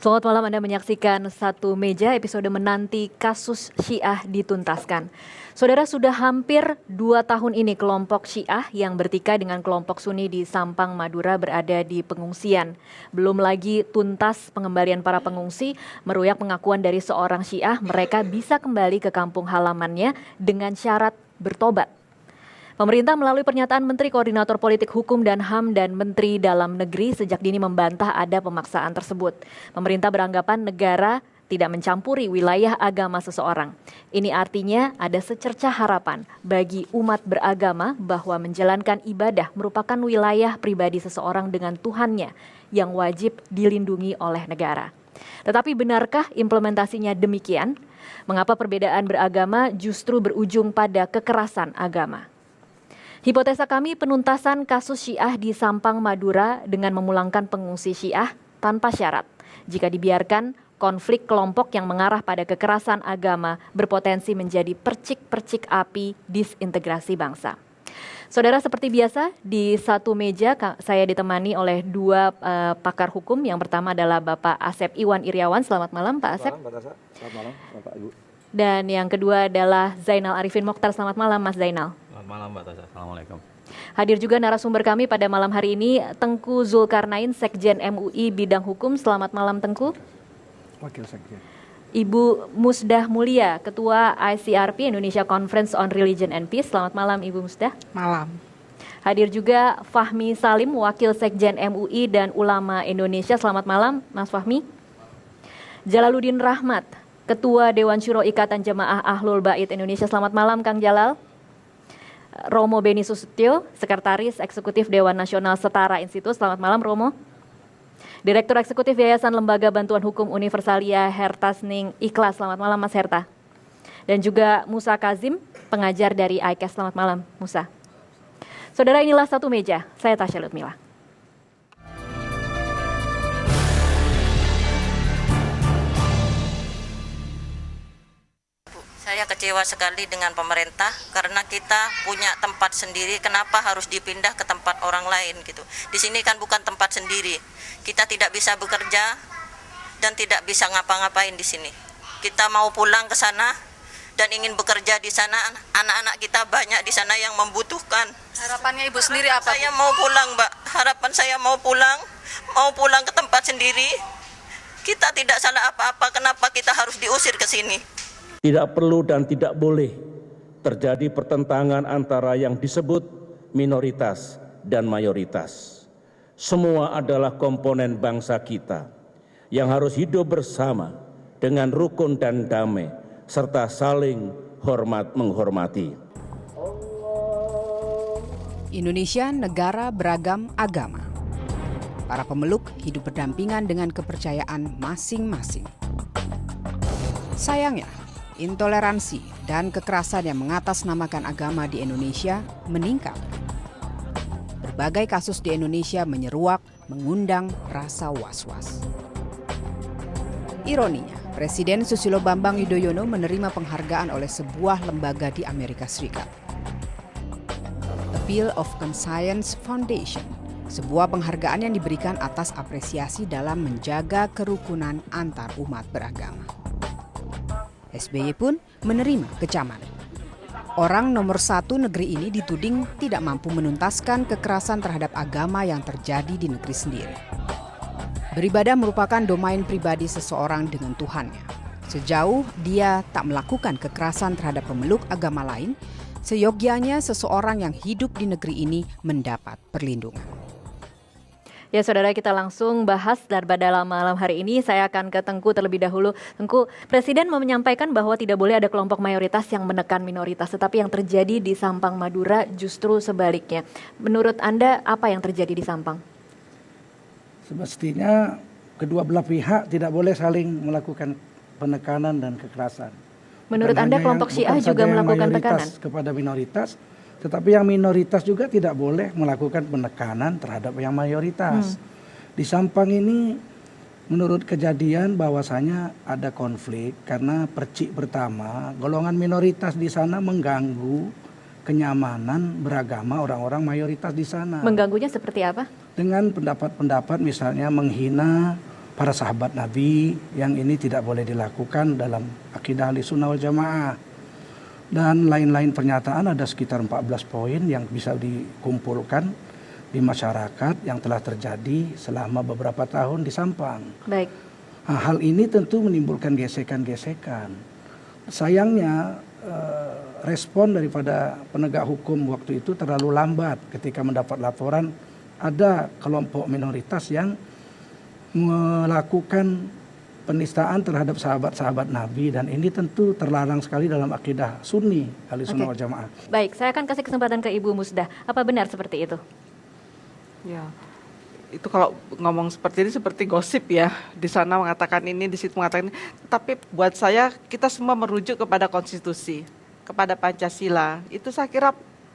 Selamat malam, Anda menyaksikan Satu Meja, episode menanti kasus Syiah dituntaskan. Saudara, sudah hampir 2 tahun ini kelompok Syiah yang bertikai dengan kelompok Sunni di Sampang, Madura berada di pengungsian. Belum lagi tuntas pengembalian para pengungsi, meruyak pengakuan dari seorang Syiah mereka bisa kembali ke kampung halamannya dengan syarat bertobat. Pemerintah melalui pernyataan Menteri Koordinator Politik Hukum dan HAM dan Menteri Dalam Negeri sejak dini membantah ada pemaksaan tersebut. Pemerintah beranggapan negara tidak mencampuri wilayah agama seseorang. Ini artinya ada secercah harapan bagi umat beragama bahwa menjalankan ibadah merupakan wilayah pribadi seseorang dengan Tuhannya yang wajib dilindungi oleh negara. Tetapi benarkah implementasinya demikian? Mengapa perbedaan beragama justru berujung pada kekerasan agama? Hipotesa kami penuntasan kasus Syiah di Sampang, Madura dengan memulangkan pengungsi Syiah tanpa syarat. Jika dibiarkan, konflik kelompok yang mengarah pada kekerasan agama berpotensi menjadi percik-percik api disintegrasi bangsa. Saudara, seperti biasa di Satu Meja saya ditemani oleh dua pakar hukum. Yang pertama adalah Bapak Asep Iwan Iriawan. Selamat malam Pak Asep. Selamat malam Bapak Ibu. Dan yang kedua adalah Zainal Arifin Mokhtar. Selamat malam Mas Zainal. Selamat malam Mbak Tasha. Assalamualaikum. Hadir juga narasumber kami pada malam hari ini, Tengku Zulkarnain, Sekjen MUI Bidang Hukum. Selamat malam Tengku. Wakil Sekjen. Ibu Musdah Mulia, Ketua ICRP Indonesia Conference on Religion and Peace. Selamat malam Ibu Musdah. Malam. Hadir juga Fahmi Salim, Wakil Sekjen MUI dan Ulama Indonesia. Selamat malam Mas Fahmi. Jalaluddin Rahmat, Ketua Dewan Syuro Ikatan Jemaah Ahlul Bait Indonesia. Selamat malam Kang Jalal. Romo Beni Susutyo, Sekretaris Eksekutif Dewan Nasional Setara Institut. Selamat malam Romo. Direktur Eksekutif Yayasan Lembaga Bantuan Hukum Universalia Hertasning Ikhlas. Selamat malam Mas Herta. Dan juga Musa Kazim, pengajar dari ICAS. Selamat malam Musa. Saudara, inilah Satu Meja. Saya Tasya Lutmila. Saya kecewa sekali dengan pemerintah karena kita punya tempat sendiri, kenapa harus dipindah ke tempat orang lain gitu. Di sini kan bukan tempat sendiri. Kita tidak bisa bekerja dan tidak bisa ngapa-ngapain di sini. Kita mau pulang ke sana dan ingin bekerja di sana, anak-anak kita banyak di sana yang membutuhkan. Harapannya Ibu sendiri apa? Saya mau pulang, Mbak. Harapan saya mau pulang ke tempat sendiri. Kita tidak salah apa-apa, kenapa kita harus diusir ke sini? Tidak perlu dan tidak boleh terjadi pertentangan antara yang disebut minoritas dan mayoritas. Semua adalah komponen bangsa kita yang harus hidup bersama dengan rukun dan damai serta saling hormat menghormati. Indonesia negara beragam agama. Para pemeluk hidup berdampingan dengan kepercayaan masing-masing. Sayangnya, intoleransi dan kekerasan yang mengatasnamakan agama di Indonesia meningkat. Berbagai kasus di Indonesia menyeruak, mengundang rasa was-was. Ironinya, Presiden Susilo Bambang Yudhoyono menerima penghargaan oleh sebuah lembaga di Amerika Serikat. Appeal of Conscience Foundation, sebuah penghargaan yang diberikan atas apresiasi dalam menjaga kerukunan antar umat beragama. SBY pun menerima kecaman. Orang nomor 1 negeri ini dituding tidak mampu menuntaskan kekerasan terhadap agama yang terjadi di negeri sendiri. Beribadah merupakan domain pribadi seseorang dengan Tuhannya. Sejauh dia tak melakukan kekerasan terhadap pemeluk agama lain, seyogyanya seseorang yang hidup di negeri ini mendapat perlindungan. Ya saudara, kita langsung bahas pada malam hari ini. Saya akan ke Tengku terlebih dahulu. Tengku, Presiden menyampaikan bahwa tidak boleh ada kelompok mayoritas yang menekan minoritas. Tetapi yang terjadi di Sampang, Madura justru sebaliknya. Menurut Anda apa yang terjadi di Sampang? Semestinya kedua belah pihak tidak boleh saling melakukan penekanan dan kekerasan. Menurut Anda kelompok Syiah juga melakukan tekanan kepada minoritas, tetapi yang minoritas juga tidak boleh melakukan penekanan terhadap yang mayoritas. Di Sampang ini menurut kejadian bahwasanya ada konflik karena percik pertama golongan minoritas di sana mengganggu kenyamanan beragama orang-orang mayoritas di sana. Mengganggunya seperti apa? Dengan pendapat-pendapat misalnya menghina para sahabat Nabi, yang ini tidak boleh dilakukan dalam akidah Ahlussunnah wal Jamaah. Dan lain-lain pernyataan, ada sekitar 14 poin yang bisa dikumpulkan di masyarakat yang telah terjadi selama beberapa tahun di Sampang. Baik. Nah, hal ini tentu menimbulkan gesekan-gesekan. Sayangnya respon daripada penegak hukum waktu itu terlalu lambat ketika mendapat laporan ada kelompok minoritas yang melakukan penistaan terhadap sahabat-sahabat Nabi, dan ini tentu terlarang sekali dalam akidah Sunni Ahlussunnah wal Jamaah. Baik, saya akan kasih kesempatan ke Ibu Musdah. Apa benar seperti itu? Ya, itu kalau ngomong seperti ini seperti gosip ya. Di sana mengatakan ini, di situ mengatakan ini. Tapi buat saya, kita semua merujuk kepada konstitusi, kepada Pancasila. Itu saya kira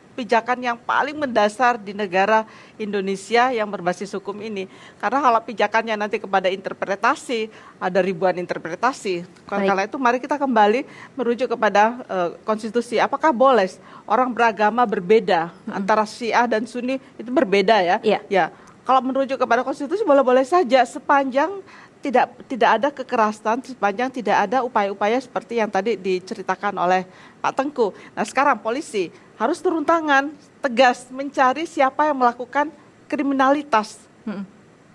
pijakan yang paling mendasar di negara Indonesia yang berbasis hukum ini. Karena kalau pijakannya nanti kepada interpretasi, ada ribuan interpretasi. Karena itu mari kita kembali merujuk kepada konstitusi. Apakah boleh orang beragama berbeda antara Syiah dan Sunni itu berbeda ya? Iya. Ya. Kalau merujuk kepada konstitusi boleh-boleh saja sepanjang tidak ada kekerasan, sepanjang tidak ada upaya-upaya seperti yang tadi diceritakan oleh Pak Tengku. Nah, sekarang polisi harus turun tangan, tegas mencari siapa yang melakukan kriminalitas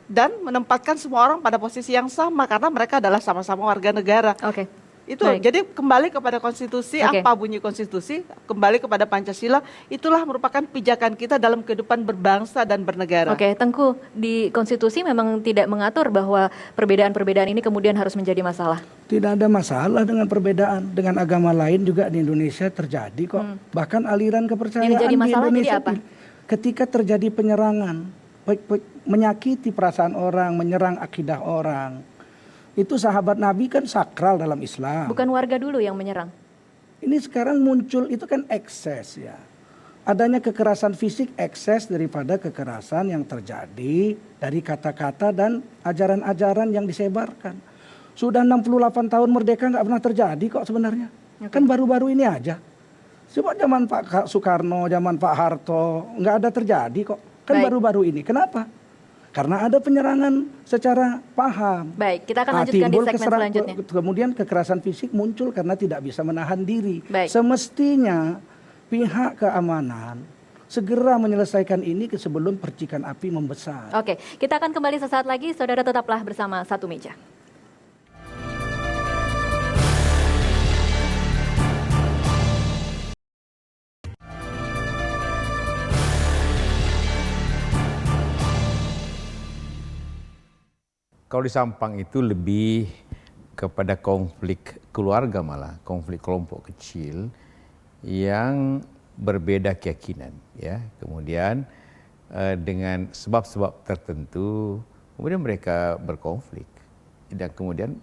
dan menempatkan semua orang pada posisi yang sama karena mereka adalah sama-sama warga negara. Oke. Itu Baik. jadi kembali kepada konstitusi, Oke. apa bunyi konstitusi, kembali kepada Pancasila, itulah merupakan pijakan kita dalam kehidupan berbangsa dan bernegara. Oke, Tengku, di konstitusi memang tidak mengatur bahwa perbedaan-perbedaan ini kemudian harus menjadi masalah. Tidak ada masalah dengan perbedaan, dengan agama lain juga di Indonesia terjadi kok. Bahkan aliran kepercayaan Yang jadi di masalah jadi Indonesia apa? Ketika terjadi penyerangan, menyakiti perasaan orang, menyerang akidah orang. Itu sahabat Nabi kan sakral dalam Islam. Bukan warga dulu yang menyerang. Ini sekarang muncul itu kan ekses ya. Adanya kekerasan fisik ekses daripada kekerasan yang terjadi dari kata-kata dan ajaran-ajaran yang disebarkan. Sudah 68 tahun merdeka nggak pernah terjadi kok sebenarnya. Kan baru-baru ini aja. Coba zaman Pak Soekarno, zaman Pak Harto nggak ada terjadi kok. Kan Baik. baru-baru ini. Kenapa? Karena ada penyerangan secara paham. Baik, kita akan lanjutkan di segmen selanjutnya. Kemudian kekerasan fisik muncul karena tidak bisa menahan diri. Baik. Semestinya pihak keamanan segera menyelesaikan ini sebelum percikan api membesar. Oke, kita akan kembali sesaat lagi. Saudara tetaplah bersama Satu Meja. Kalau di Sampang itu lebih kepada konflik keluarga, malah konflik kelompok kecil yang berbeda keyakinan, ya. Kemudian dengan sebab-sebab tertentu kemudian mereka berkonflik dan kemudian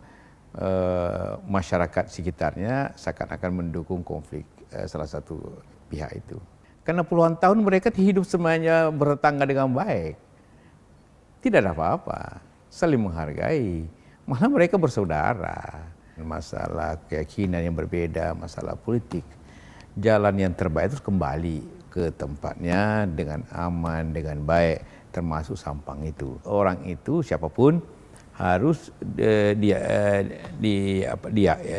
masyarakat sekitarnya seakan-akan mendukung konflik salah satu pihak itu. Karena puluhan tahun mereka hidup semuanya bertetangga dengan baik, tidak ada apa-apa, saling menghargai, malah mereka bersaudara. Masalah keyakinan yang berbeda, masalah politik, jalan yang terbaik itu kembali ke tempatnya dengan aman, dengan baik, termasuk Sampang itu. Orang itu siapapun harus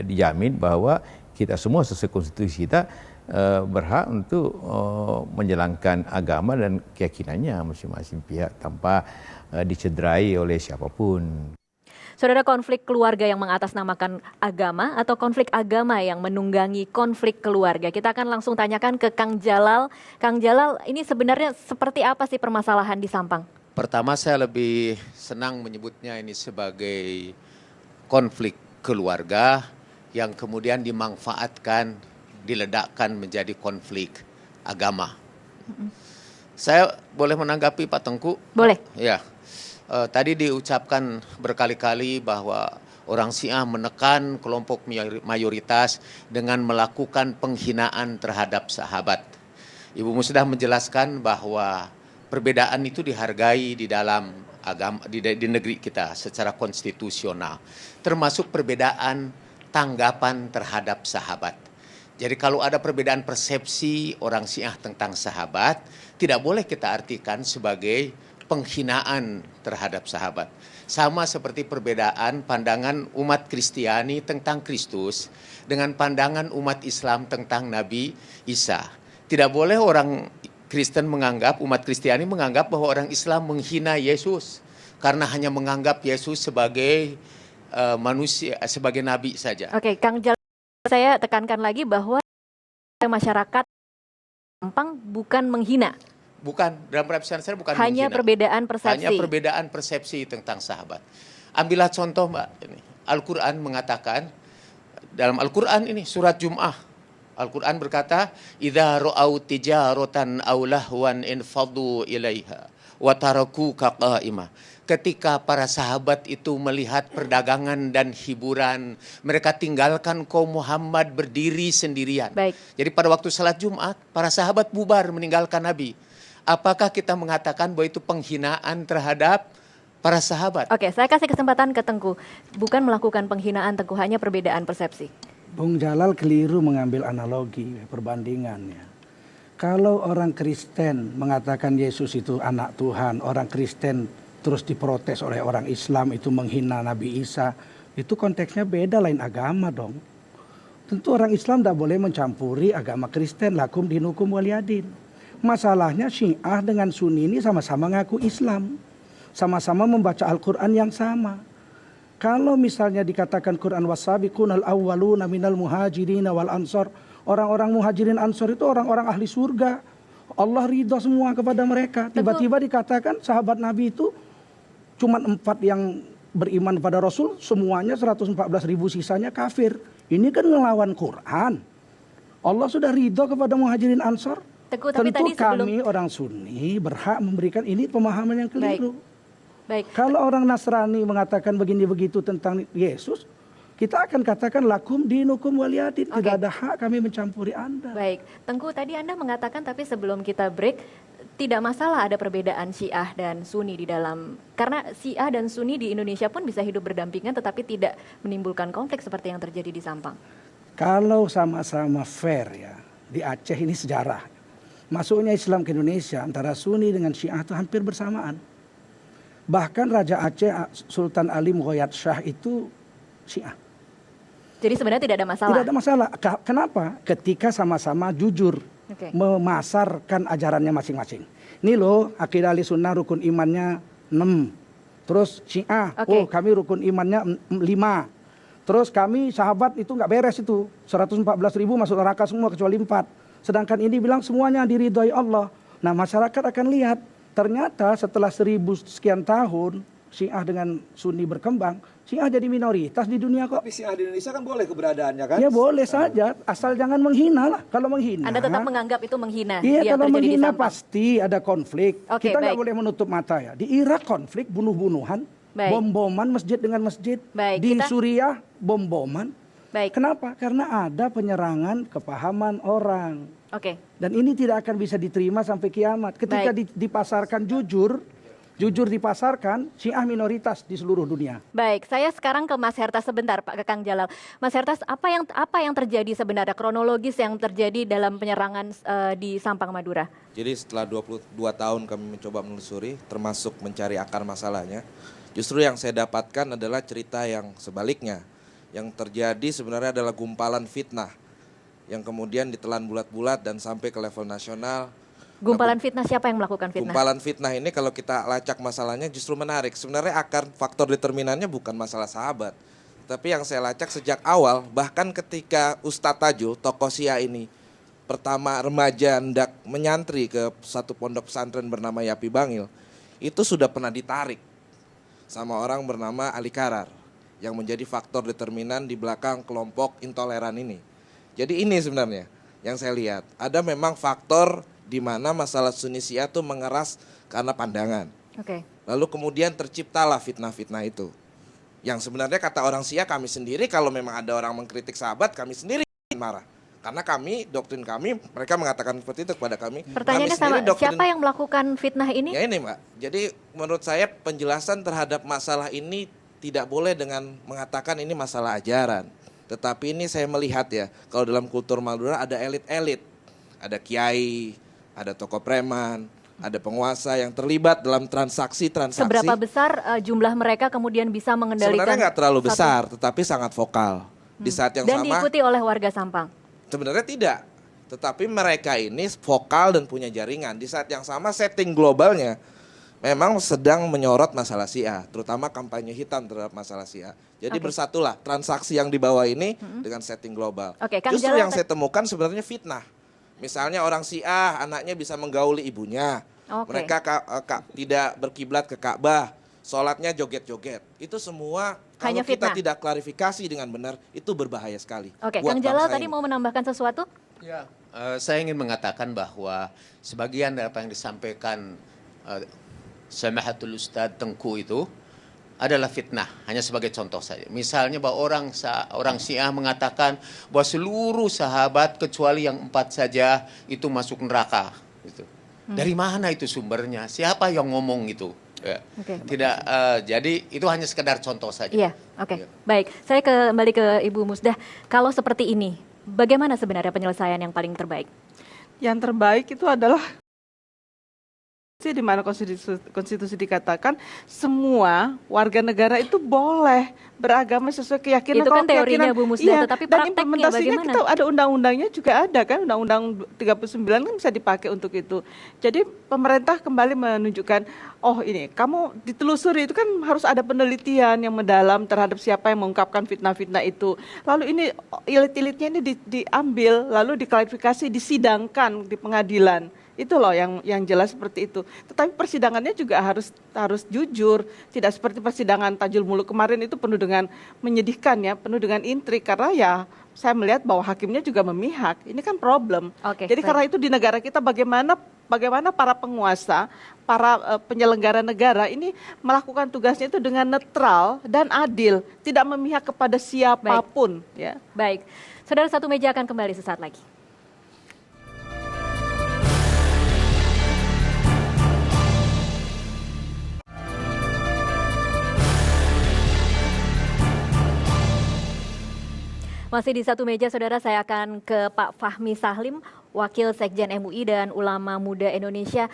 dijamin bahwa kita semua sesuai konstitusi kita berhak untuk menjalankan agama dan keyakinannya masing-masing pihak tanpa dicederai oleh siapapun. Saudara, konflik keluarga yang mengatasnamakan agama atau konflik agama yang menunggangi konflik keluarga? Kita akan langsung tanyakan ke Kang Jalal. Kang Jalal, ini sebenarnya seperti apa sih permasalahan di Sampang? Pertama, saya lebih senang menyebutnya ini sebagai konflik keluarga yang kemudian dimanfaatkan, diledakkan menjadi konflik agama. Saya boleh menanggapi Pak Tengku? Boleh. Ya. Tadi diucapkan berkali-kali bahwa orang Syiah menekan kelompok mayoritas dengan melakukan penghinaan terhadap sahabat. Ibu Musdah menjelaskan bahwa perbedaan itu dihargai di dalam agama di negeri kita secara konstitusional, termasuk perbedaan tanggapan terhadap sahabat. Jadi kalau ada perbedaan persepsi orang Syiah tentang sahabat, tidak boleh kita artikan sebagai penghinaan terhadap sahabat. Sama seperti perbedaan pandangan umat Kristiani tentang Kristus dengan pandangan umat Islam tentang Nabi Isa. Tidak boleh orang Kristen menganggap, umat Kristiani menganggap bahwa orang Islam menghina Yesus karena hanya menganggap Yesus sebagai manusia, sebagai nabi saja. Oke, Kang Jalal, saya tekankan lagi bahwa masyarakat Sampang bukan menghina. Bukan, dalam perhatian saya bukan hanya menghina. Perbedaan persepsi. Hanya perbedaan persepsi tentang sahabat. Ambillah contoh Mbak, Al-Quran mengatakan, dalam Al-Quran ini surat Jum'ah, Al-Quran berkata, "Idza ra'au tijaratan aw lahwan infaddu ilaiha wa tarakuka qa'imah." Ketika para sahabat itu melihat perdagangan dan hiburan, mereka tinggalkan kaum Muhammad berdiri sendirian. Baik. Jadi pada waktu salat Jumat, para sahabat bubar meninggalkan Nabi. Apakah kita mengatakan bahwa itu penghinaan terhadap para sahabat? Oke, saya kasih kesempatan ke Tengku. Bukan melakukan penghinaan, Tengku, hanya perbedaan persepsi. Bung Jalal keliru mengambil analogi, perbandingannya. Kalau orang Kristen mengatakan Yesus itu anak Tuhan, orang Kristen terus diprotes oleh orang Islam itu menghina Nabi Isa, itu konteksnya beda, lain agama dong. Tentu orang Islam tidak boleh mencampuri agama Kristen, lakum dinukum waliyadin. Masalahnya Syiah dengan Sunni ini sama-sama ngaku Islam. Sama-sama membaca Al-Quran yang sama. Kalau misalnya dikatakan Quran wasabiqunal awwaluna minal muhajirin wal ansor. Orang-orang muhajirin ansor itu orang-orang ahli surga. Allah ridha semua kepada mereka. Tiba-tiba dikatakan sahabat Nabi itu cuma 4 yang beriman pada Rasul. Semuanya 114.000 sisanya kafir. Ini kan ngelawan Quran. Allah sudah ridha kepada muhajirin ansor. Teguh, Tentu kami orang Sunni berhak memberikan ini pemahaman yang keliru. Baik. Kalau orang Nasrani mengatakan begini begitu tentang Yesus, kita akan katakan lakum dinukum waliyadin. Tidak ada hak kami mencampuri Anda. Baik, Tengku, tadi Anda mengatakan tapi sebelum kita break, tidak masalah ada perbedaan Syiah dan Sunni di dalam, karena Syiah dan Sunni di Indonesia pun bisa hidup berdampingan tetapi tidak menimbulkan konflik seperti yang terjadi di Sampang. Kalau sama-sama fair ya, di Aceh ini sejarah. Masuknya Islam ke Indonesia antara Sunni dengan Syiah itu hampir bersamaan. Bahkan Raja Aceh Sultan Alim Ghoyat Shah itu Syiah. Jadi sebenarnya tidak ada masalah? Tidak ada masalah. Kenapa? Ketika sama-sama jujur memasarkan ajarannya masing-masing. Ini loh akidah ahli sunnah rukun imannya 6. Terus Syiah, oh kami rukun imannya 5. Terus kami sahabat itu nggak beres itu. 114.000 masuk neraka semua kecuali 4. Sedangkan ini bilang semuanya diridhoi Allah. Nah masyarakat akan lihat, ternyata setelah 1000 sekian tahun Syiah dengan Sunni berkembang, Syiah jadi minoritas di dunia kok. Tapi Syiah di Indonesia kan boleh keberadaannya kan? Ya boleh saja, asal jangan menghina lah. Kalau menghina. Anda tetap menganggap itu menghina? Iya, kalau menghina pasti ada konflik. Kita nggak boleh menutup mata ya. Di Irak konflik, bunuh-bunuhan, bom-boman masjid dengan masjid. Di Suriah bom-boman. Kenapa? Karena ada penyerangan kepahaman orang. Dan ini tidak akan bisa diterima sampai kiamat. Ketika dipasarkan jujur dipasarkan, Syiah minoritas di seluruh dunia. Baik, saya sekarang ke Mas Hertas sebentar, Pak Kang Jalal. Mas Hertas, apa yang terjadi sebenarnya, kronologis yang terjadi dalam penyerangan di Sampang Madura? Jadi setelah 22 tahun kami mencoba menelusuri, termasuk mencari akar masalahnya, justru yang saya dapatkan adalah cerita yang sebaliknya. Yang terjadi sebenarnya adalah gumpalan fitnah yang kemudian ditelan bulat-bulat dan sampai ke level nasional. Gumpalan fitnah, siapa yang melakukan fitnah? Gumpalan fitnah ini kalau kita lacak masalahnya justru menarik. Sebenarnya akar faktor determinannya bukan masalah sahabat. Tapi yang saya lacak sejak awal, bahkan ketika Ustadz Tajo, tokoh Syiah ini, pertama remaja hendak menyantri ke satu pondok pesantren bernama Yapi Bangil, itu sudah pernah ditarik sama orang bernama Ali Karar, yang menjadi faktor determinan di belakang kelompok intoleran ini. Jadi ini sebenarnya yang saya lihat. Ada memang faktor di mana masalah Sunni Syiah itu mengeras karena pandangan. Lalu kemudian terciptalah fitnah-fitnah itu. Yang sebenarnya kata orang Syiah, kami sendiri kalau memang ada orang mengkritik sahabat, kami sendiri marah. Karena kami, doktrin kami, mereka mengatakan seperti itu kepada kami. Pertanyaannya sama, siapa yang melakukan fitnah ini? Ya ini Mbak, jadi menurut saya penjelasan terhadap masalah ini tidak boleh dengan mengatakan ini masalah ajaran. Tetapi ini saya melihat ya, kalau dalam kultur Madura ada elit-elit. Ada kiai, ada tokoh preman, ada penguasa yang terlibat dalam transaksi-transaksi. Seberapa besar jumlah mereka kemudian bisa mengendalikan? Sebenarnya nggak terlalu besar, tetapi sangat vokal. Di saat yang Dan sama, diikuti oleh warga Sampang? sebenarnya tidak. Tetapi mereka ini vokal dan punya jaringan. Di saat yang sama setting globalnya memang sedang menyorot masalah Syiah, terutama kampanye hitam terhadap masalah Syiah. Jadi bersatulah transaksi yang dibawa ini dengan setting global. Justru yang saya temukan sebenarnya fitnah. Misalnya orang Syiah, anaknya bisa menggauli ibunya. Mereka tidak berkiblat ke Ka'bah, sholatnya joget-joget. Itu semua kalau kita tidak klarifikasi dengan benar, itu berbahaya sekali. Kang Jalal tadi mau menambahkan sesuatu? Ya, saya ingin mengatakan bahwa sebagian dari apa yang disampaikan Samahatul Ustadz Tengku itu adalah fitnah, hanya sebagai contoh saja. Misalnya bahwa orang Syiah mengatakan bahwa seluruh sahabat kecuali yang 4 saja itu masuk neraka. Gitu. Dari mana itu sumbernya? Siapa yang ngomong itu? Ya. Tidak, jadi itu hanya sekedar contoh saja. Iya, ya. Baik. Saya kembali ke Ibu Musdah. Kalau seperti ini, bagaimana sebenarnya penyelesaian yang paling terbaik? Yang terbaik itu adalah di mana konstitusi dikatakan semua warga negara itu boleh beragama sesuai keyakinan. Itu kan teorinya Bu Musdah, tetapi prakteknya bagaimana? Kita ada undang-undangnya juga ada kan, Undang-Undang 39 kan bisa dipakai untuk itu. Jadi pemerintah kembali menunjukkan, oh ini kamu ditelusuri, itu kan harus ada penelitian yang mendalam terhadap siapa yang mengungkapkan fitnah-fitnah itu. Lalu ini elit-elitnya ini diambil, lalu diklarifikasi, disidangkan di pengadilan. Itu loh yang jelas seperti itu. Tetapi persidangannya juga harus jujur, tidak seperti persidangan Tajul Muluk kemarin itu penuh dengan menyedihkan ya, penuh dengan intrik karena ya saya melihat bahwa hakimnya juga memihak. Ini kan problem. Jadi karena itu di negara kita bagaimana para penguasa, para penyelenggara negara ini melakukan tugasnya itu dengan netral dan adil, tidak memihak kepada siapapun. Baik. Saudara Satu Meja akan kembali sesaat lagi. Masih di Satu Meja, saudara, saya akan ke Pak Fahmi Sahlim, Wakil Sekjen MUI dan Ulama Muda Indonesia.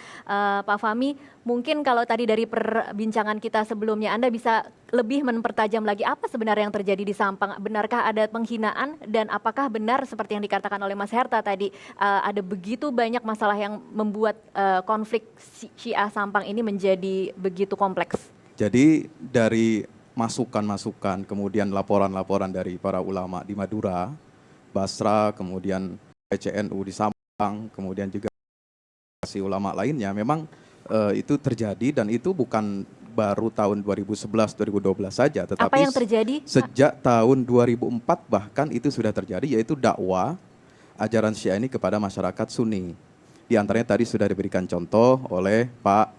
Pak Fahmi, mungkin kalau tadi dari perbincangan kita sebelumnya, Anda bisa lebih mempertajam lagi apa sebenarnya yang terjadi di Sampang. Benarkah ada penghinaan dan apakah benar seperti yang dikatakan oleh Mas Herta tadi, ada begitu banyak masalah yang membuat konflik Syiah Sampang ini menjadi begitu kompleks? Jadi dari masukan-masukan, kemudian laporan-laporan dari para ulama di Madura, Basra, kemudian PCNU di Sampang, kemudian juga ulama lainnya, memang itu terjadi dan itu bukan baru tahun 2011-2012 saja, tetapi apa yang terjadi? Sejak tahun 2004 bahkan itu sudah terjadi, yaitu dakwah ajaran Syiah ini kepada masyarakat Sunni. Di antaranya tadi sudah diberikan contoh oleh Pak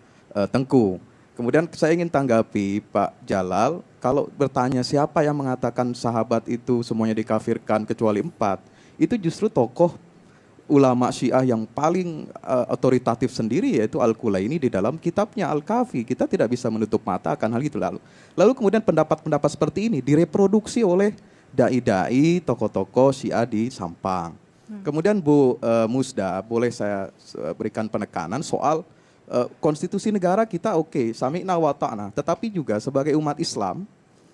Tengku. Kemudian saya ingin tanggapi Pak Jalal, kalau bertanya siapa yang mengatakan sahabat itu semuanya dikafirkan kecuali 4, itu justru tokoh ulama Syiah yang paling otoritatif sendiri, yaitu Al-Kulaini di dalam kitabnya Al-Kafi. Kita tidak bisa menutup mata akan hal itu. Lalu kemudian pendapat-pendapat seperti ini direproduksi oleh dai-dai, tokoh-tokoh Syiah di Sampang. Kemudian Bu Musda, boleh saya berikan penekanan soal konstitusi negara kita sami'na wa ta'na, tetapi juga sebagai umat Islam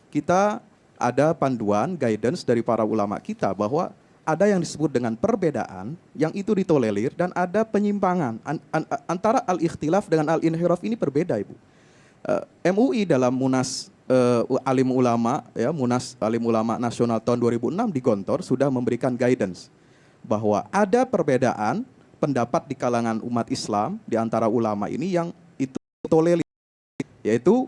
kita ada panduan, guidance dari para ulama kita bahwa ada yang disebut dengan perbedaan yang itu ditolerir dan ada penyimpangan antara al-ikhtilaf dengan al-inhiraf ini berbeda, Ibu. MUI dalam Munas Alim Ulama Munas Alim Ulama Nasional tahun 2006 di Gontor sudah memberikan guidance bahwa ada perbedaan pendapat di kalangan umat Islam di antara ulama ini yang itu tolerir, yaitu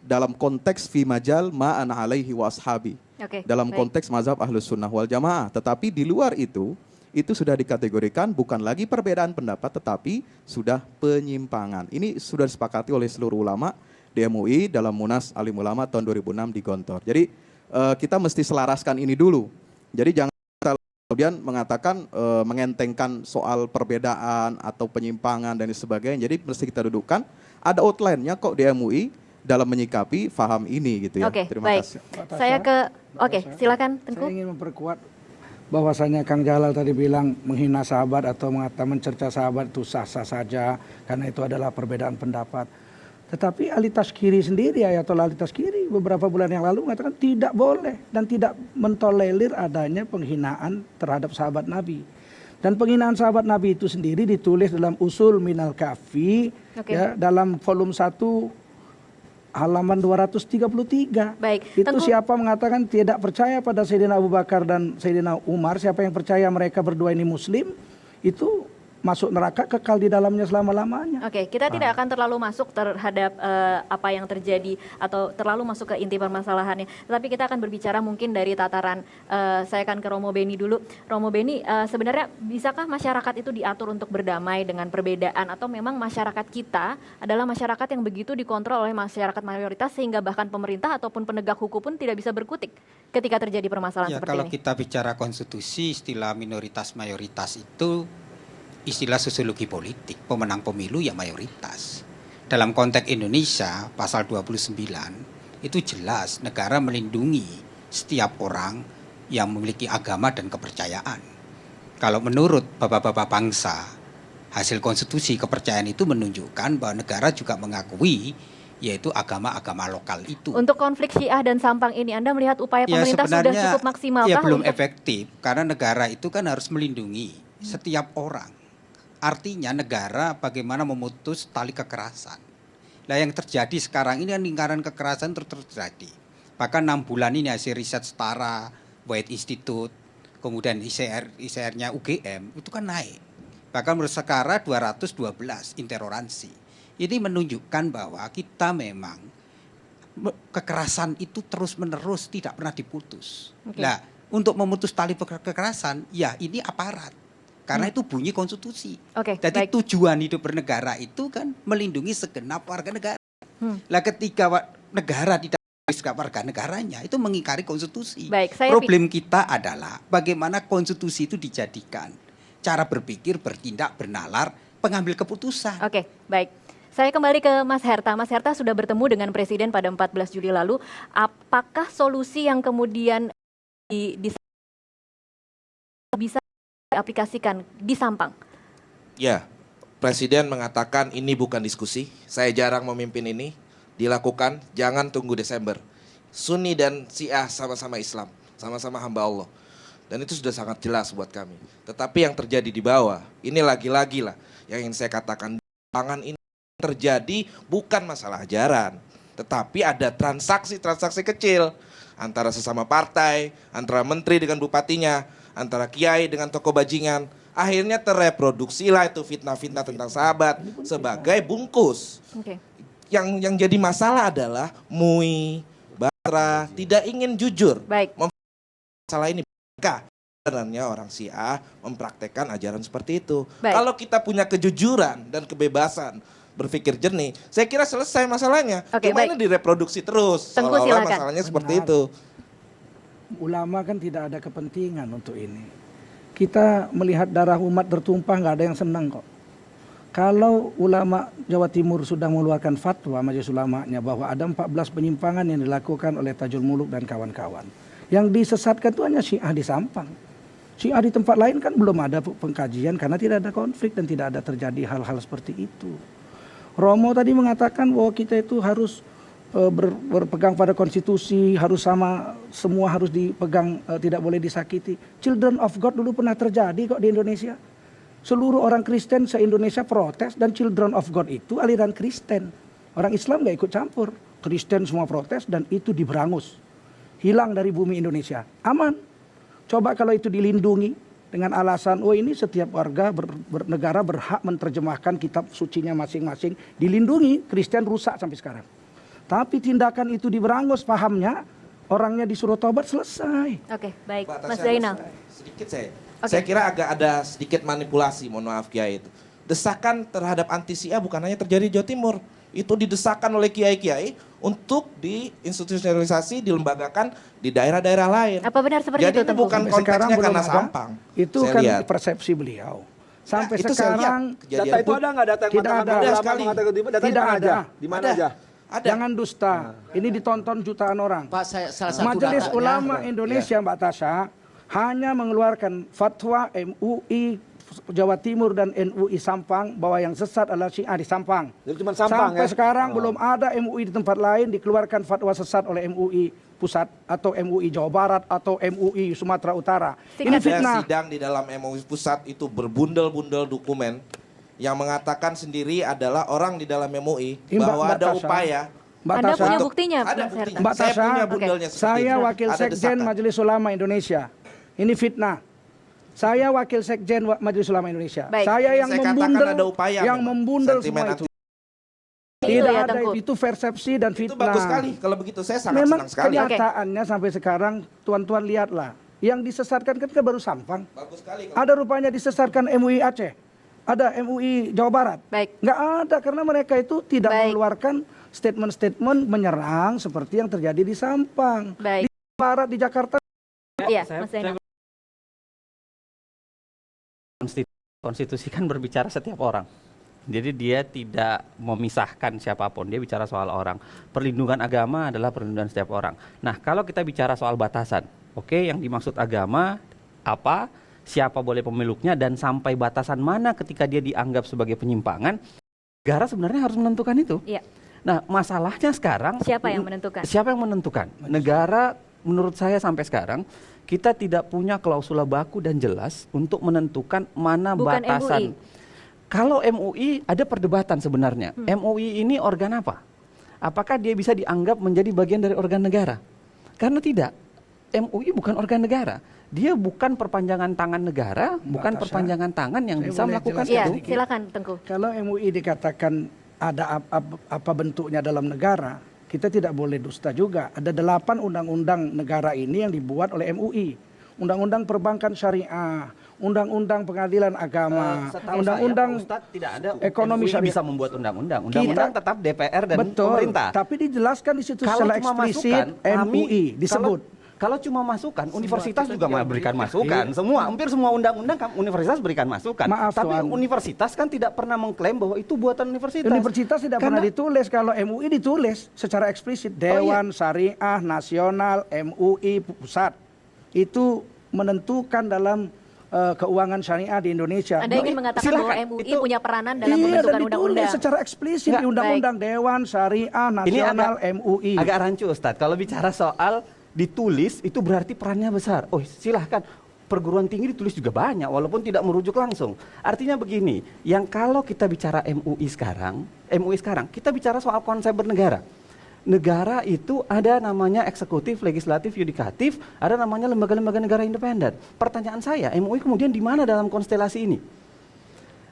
dalam konteks fi majal ma'ana alaihi wa ashabi, dalam konteks mazhab Ahlus Sunnah wal Jamaah. Tetapi di luar itu sudah dikategorikan bukan lagi perbedaan pendapat tetapi sudah penyimpangan. Ini sudah disepakati oleh seluruh ulama di MUI dalam Munas Alim Ulama tahun 2006 di Gontor. Jadi kita mesti selaraskan ini dulu. Jadi jangan kemudian mengatakan mengentengkan soal perbedaan atau penyimpangan dan sebagainya. Jadi mesti kita dudukkan ada outline-nya kok di MUI dalam menyikapi faham ini gitu ya. Terima kasih. Saya ke silakan Tengku. Saya ingin memperkuat bahwasanya Kang Jalal tadi bilang menghina sahabat atau mencerca sahabat itu sah-sah saja karena itu adalah perbedaan pendapat. Tetapi Ali Tazkiri sendiri, Ayatollah Ali Tazkiri beberapa bulan yang lalu mengatakan tidak boleh dan tidak mentolerir adanya penghinaan terhadap sahabat Nabi. Dan penghinaan sahabat Nabi itu sendiri ditulis dalam Usul Minal Kafi, ya, dalam volume 1 halaman 233. Baik. Itu siapa mengatakan tidak percaya pada Sayyidina Abu Bakar dan Sayyidina Umar, siapa yang percaya mereka berdua ini muslim, itu masuk neraka kekal di dalamnya selama-lamanya. Oke, kita tidak akan terlalu masuk terhadap apa yang terjadi atau terlalu masuk ke inti permasalahannya. Tetapi kita akan berbicara mungkin dari tataran, saya akan ke Romo Beni dulu. Romo Beni, sebenarnya bisakah masyarakat itu diatur untuk berdamai dengan perbedaan atau memang masyarakat kita adalah masyarakat yang begitu dikontrol oleh masyarakat mayoritas sehingga bahkan pemerintah ataupun penegak hukum pun tidak bisa berkutik ketika terjadi permasalahan seperti kalau ini? Kita bicara konstitusi, istilah minoritas mayoritas itu istilah sosiologi politik, pemenang pemilu ya mayoritas. Dalam konteks Indonesia, pasal 29, itu jelas negara melindungi setiap orang yang memiliki agama dan kepercayaan. Kalau menurut bapak-bapak bangsa, hasil konstitusi kepercayaan itu menunjukkan bahwa negara juga mengakui yaitu agama-agama lokal itu. Untuk konflik Syiah dan Sampang ini, Anda melihat upaya pemerintah sudah cukup maksimal? Ya belum efektif, karena negara itu kan harus melindungi setiap orang. Artinya negara bagaimana memutus tali kekerasan. Nah yang terjadi sekarang ini kan lingkaran kekerasan terus terjadi. Bahkan 6 bulan ini hasil riset Setara, White Institute, kemudian ICR-nya UGM itu kan naik. Bahkan menurut Setara 212 intoleransi. Ini menunjukkan bahwa kita memang kekerasan itu terus-menerus tidak pernah diputus. Nah untuk memutus tali kekerasan ya ini aparat. Karena itu bunyi konstitusi. Jadi tujuan hidup bernegara itu kan melindungi segenap warga negara. Lah ketika negara tidak melindungi warga negaranya itu mengingkari konstitusi. Problem kita adalah bagaimana konstitusi itu dijadikan cara berpikir, bertindak, bernalar, pengambil keputusan. Oke, baik. Saya kembali ke Mas Herta. Mas Herta sudah bertemu dengan Presiden pada 14 Juli lalu. Apakah solusi yang kemudian bisa diaplikasikan di Sampang? Ya, Presiden mengatakan ini bukan diskusi. Saya jarang memimpin ini. Dilakukan, jangan tunggu Desember. Sunni dan Syiah sama-sama Islam, sama-sama hamba Allah. Dan itu sudah sangat jelas buat kami. Tetapi yang terjadi di bawah, ini lagi-lagi lah yang ingin saya katakan. Pangan ini terjadi bukan masalah ajaran, tetapi ada transaksi-transaksi kecil antara sesama partai, antara menteri dengan bupatinya, antara kiai dengan tokoh bajingan. Akhirnya terreproduksilah itu fitnah-fitnah tentang sahabat sebagai bungkus. Yang jadi masalah adalah MUI, Batra tidak ingin jujur. Masalah ini sebenarnya orang Syiah mempraktekkan ajaran seperti itu. Kalau kita punya kejujuran dan kebebasan berpikir jernih, saya kira selesai masalahnya. Cuma ini direproduksi terus. Seolah-olah masalahnya seperti itu. Ulama kan tidak ada kepentingan untuk ini. Kita melihat darah umat tertumpah nggak ada yang senang kok. Kalau ulama Jawa Timur sudah mengeluarkan fatwa majelis ulamanya bahwa ada 14 penyimpangan yang dilakukan oleh Tajul Muluk dan kawan-kawan. Yang disesatkan itu hanya Syiah di Sampang. Syiah di tempat lain kan belum ada pengkajian karena tidak ada konflik dan tidak ada terjadi hal-hal seperti itu. Romo tadi mengatakan bahwa kita itu harus berpegang pada konstitusi, harus sama, semua harus dipegang, tidak boleh disakiti. Children of God dulu pernah terjadi kok di Indonesia. Seluruh orang Kristen se-Indonesia protes dan Children of God itu aliran Kristen. Orang Islam gak ikut campur. Kristen semua protes dan itu diberangus. Hilang dari bumi Indonesia. Aman. Coba kalau itu dilindungi dengan alasan, oh ini setiap warga bernegara berhak menerjemahkan kitab sucinya masing-masing. Dilindungi, Kristen rusak sampai sekarang. Tapi tindakan itu diberangus pahamnya, orangnya disuruh tobat, selesai. Oke, baik. Mas Zainal. Sedikit saya kira agak ada sedikit manipulasi, mohon maaf Kiai itu. Desakan terhadap anti Syiah bukan hanya terjadi di Jawa Timur. Itu didesakan oleh kiai-kiai untuk diinstitusionalisasi, dilembagakan di daerah-daerah lain. Apa benar seperti itu? Jadi bukan konteksnya karena Sampang. Itu kan persepsi beliau. Sampai sekarang data itu ada nggak, data yang mengatakan sekali. Tidak ada. Di mana aja? Jangan dusta. Ini ditonton jutaan orang. Pak, salah satu Majelis Ulama Indonesia, Mbak Tasya, hanya mengeluarkan fatwa MUI Jawa Timur dan NUI Sampang bahwa yang sesat adalah Syiah di Sampang. Jadi cuma Sampang Sampai ya? sekarang belum ada MUI di tempat lain dikeluarkan fatwa sesat oleh MUI Pusat atau MUI Jawa Barat atau MUI Sumatera Utara. Ini fitnah. Sidang di dalam MUI Pusat itu berbundel-bundel dokumen yang mengatakan sendiri adalah orang di dalam MUI bahwa Mbak ada Tasha. upaya. Mbak Anda Tasha, punya buktinya, Ada Mas buktinya. Herta? Mbak Saya Tasha, punya bundelnya seperti saya itu. wakil Ada sekjen desakan. Majelis Ulama Indonesia. Ini fitnah. Saya wakil sekjen Majelis Ulama Indonesia. Baik. Saya yang Saya katakan membundel, ada upaya yang memang. membundel Sentimen semua anti- itu. Itu Tidak ya, ada Tengku. itu persepsi dan Itu fitnah. bagus sekali. Kalau begitu saya sangat Memang senang sekali. kenyataannya sampai sekarang tuan-tuan lihatlah. Yang disesatkan kan baru Sampang. Bagus sekali. Ada rupanya disesatkan MUI Aceh. Ada MUI Jawa Barat. Baik. Nggak ada karena mereka itu tidak Baik. mengeluarkan statement-statement menyerang seperti yang terjadi di Sampang. Baik. Di Barat, di Jakarta. Iya, Mas Zainal. Konstitusi kan berbicara setiap orang. Jadi dia tidak memisahkan siapapun, dia bicara soal orang. Perlindungan agama adalah perlindungan setiap orang. Nah, kalau kita bicara soal batasan, oke, yang dimaksud agama apa, siapa boleh pemeluknya, dan sampai batasan mana ketika dia dianggap sebagai penyimpangan, negara sebenarnya harus menentukan itu. Iya. Nah, masalahnya sekarang Siapa yang menentukan? Siapa yang menentukan? Negara menurut saya sampai sekarang kita tidak punya klausula baku dan jelas untuk menentukan mana Bukan batasan. MUI. Kalau MUI ada perdebatan sebenarnya. MUI ini organ apa? Apakah dia bisa dianggap menjadi bagian dari organ negara? Karena tidak. MUI bukan organ negara. Dia bukan perpanjangan tangan negara, bukan Tasha, perpanjangan tangan yang saya bisa boleh melakukan jelaskan Iya, itu. sedikit? silakan Tengku. Kalau MUI dikatakan ada apa bentuknya dalam negara, kita tidak boleh dusta juga. Ada 8 undang-undang negara ini yang dibuat oleh MUI. Undang-undang perbankan syariah, undang-undang pengadilan agama, undang-undang tidak ada ekonomi MUI syariah. bisa membuat undang-undang. Undang-undang tetap DPR dan Betul, pemerintah. tapi dijelaskan di situ Kalau secara cuma eksplisit masukan, MUI disebut. Kalau cuma masukan, universitas juga berikan masukan. Hampir semua undang-undang universitas berikan masukan. Maaf, Tapi Tuan. universitas kan tidak pernah mengklaim bahwa itu buatan universitas. Universitas tidak pernah ditulis. Kalau MUI ditulis secara eksplisit. Dewan Syariah Nasional MUI Pusat itu menentukan dalam keuangan syariah di Indonesia. Anda ingin mengatakan bahwa MUI punya peranan dalam Iya, pembentukan dan undang-undang. ditulis secara eksplisit di Undang-Undang Dewan Syariah Nasional MUI. Agak rancu Ustadz, kalau bicara soal ditulis itu berarti perannya besar. Oh silahkan, perguruan tinggi ditulis juga banyak walaupun tidak merujuk langsung. Artinya begini, yang kalau kita bicara MUI sekarang, kita bicara soal konsep bernegara. Negara itu ada namanya eksekutif, legislatif, yudikatif, ada namanya lembaga-lembaga negara independen. Pertanyaan saya, MUI kemudian di mana dalam konstelasi ini?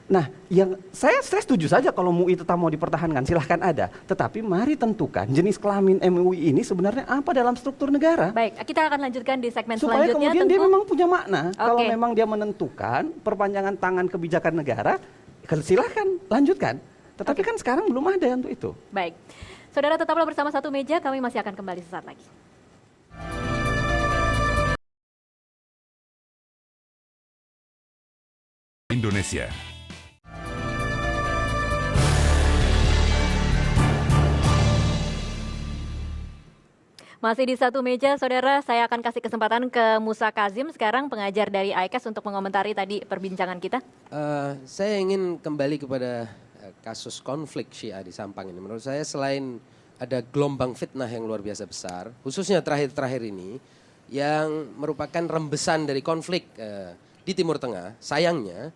Nah, yang saya setuju saja kalau MUI tetap mau dipertahankan, silahkan ada. Tetapi mari tentukan jenis kelamin MUI ini sebenarnya apa dalam struktur negara. Baik, kita akan lanjutkan di segmen Supaya selanjutnya. kemudian dia Tengku. memang punya makna. Oke. Kalau memang dia menentukan perpanjangan tangan kebijakan negara, silahkan lanjutkan. Tetapi kan sekarang belum ada untuk itu. Baik, saudara tetaplah bersama satu meja, kami masih akan kembali sesaat lagi. Indonesia. Masih di satu meja, saudara, saya akan kasih kesempatan ke Musa Kazim sekarang, pengajar dari ICAS untuk mengomentari tadi perbincangan kita. Saya ingin kembali kepada kasus konflik Syiah di Sampang ini. Menurut saya selain ada gelombang fitnah yang luar biasa besar, khususnya terakhir-terakhir ini, yang merupakan rembesan dari konflik di Timur Tengah, sayangnya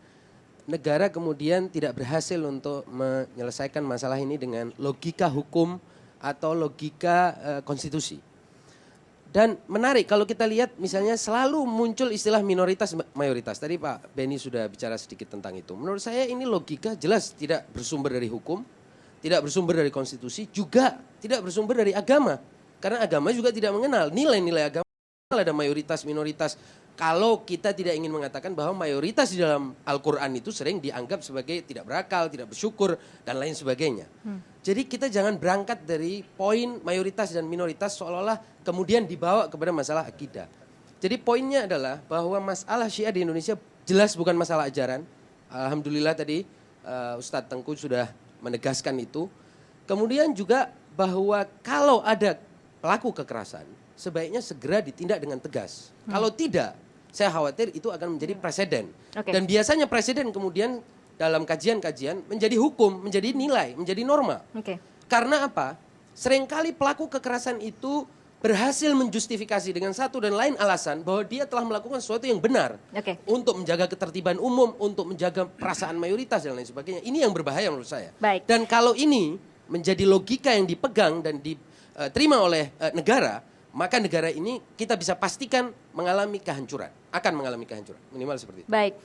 negara kemudian tidak berhasil untuk menyelesaikan masalah ini dengan logika hukum atau logika konstitusi. Dan menarik kalau kita lihat misalnya selalu muncul istilah minoritas mayoritas. Tadi Pak Benny sudah bicara sedikit tentang itu. Menurut saya ini logika jelas tidak bersumber dari hukum, tidak bersumber dari konstitusi, juga tidak bersumber dari agama. Karena agama juga tidak mengenal nilai-nilai agama. Ada mayoritas, minoritas. Kalau kita tidak ingin mengatakan bahwa mayoritas di dalam Al-Quran itu sering dianggap sebagai tidak berakal, tidak bersyukur, dan lain sebagainya. Jadi kita jangan berangkat dari poin mayoritas dan minoritas seolah-olah kemudian dibawa kepada masalah akidah. Jadi poinnya adalah bahwa masalah Syiah di Indonesia jelas bukan masalah ajaran. Alhamdulillah tadi Ustadz Tengku sudah menegaskan itu. Kemudian juga bahwa kalau ada pelaku kekerasan, sebaiknya segera ditindak dengan tegas. Kalau tidak, Saya khawatir itu akan menjadi presiden. Oke. Dan biasanya presiden kemudian dalam kajian-kajian menjadi hukum, menjadi nilai, menjadi norma. Oke. Karena apa? Seringkali pelaku kekerasan itu berhasil menjustifikasi dengan satu dan lain alasan bahwa dia telah melakukan sesuatu yang benar. Oke. Untuk menjaga ketertiban umum, untuk menjaga perasaan mayoritas dan lain sebagainya. Ini yang berbahaya menurut saya. Baik. Dan kalau ini menjadi logika yang dipegang dan diterima oleh negara, maka negara ini kita bisa pastikan mengalami kehancuran. Akan mengalami kehancuran. Minimal seperti itu. Baik,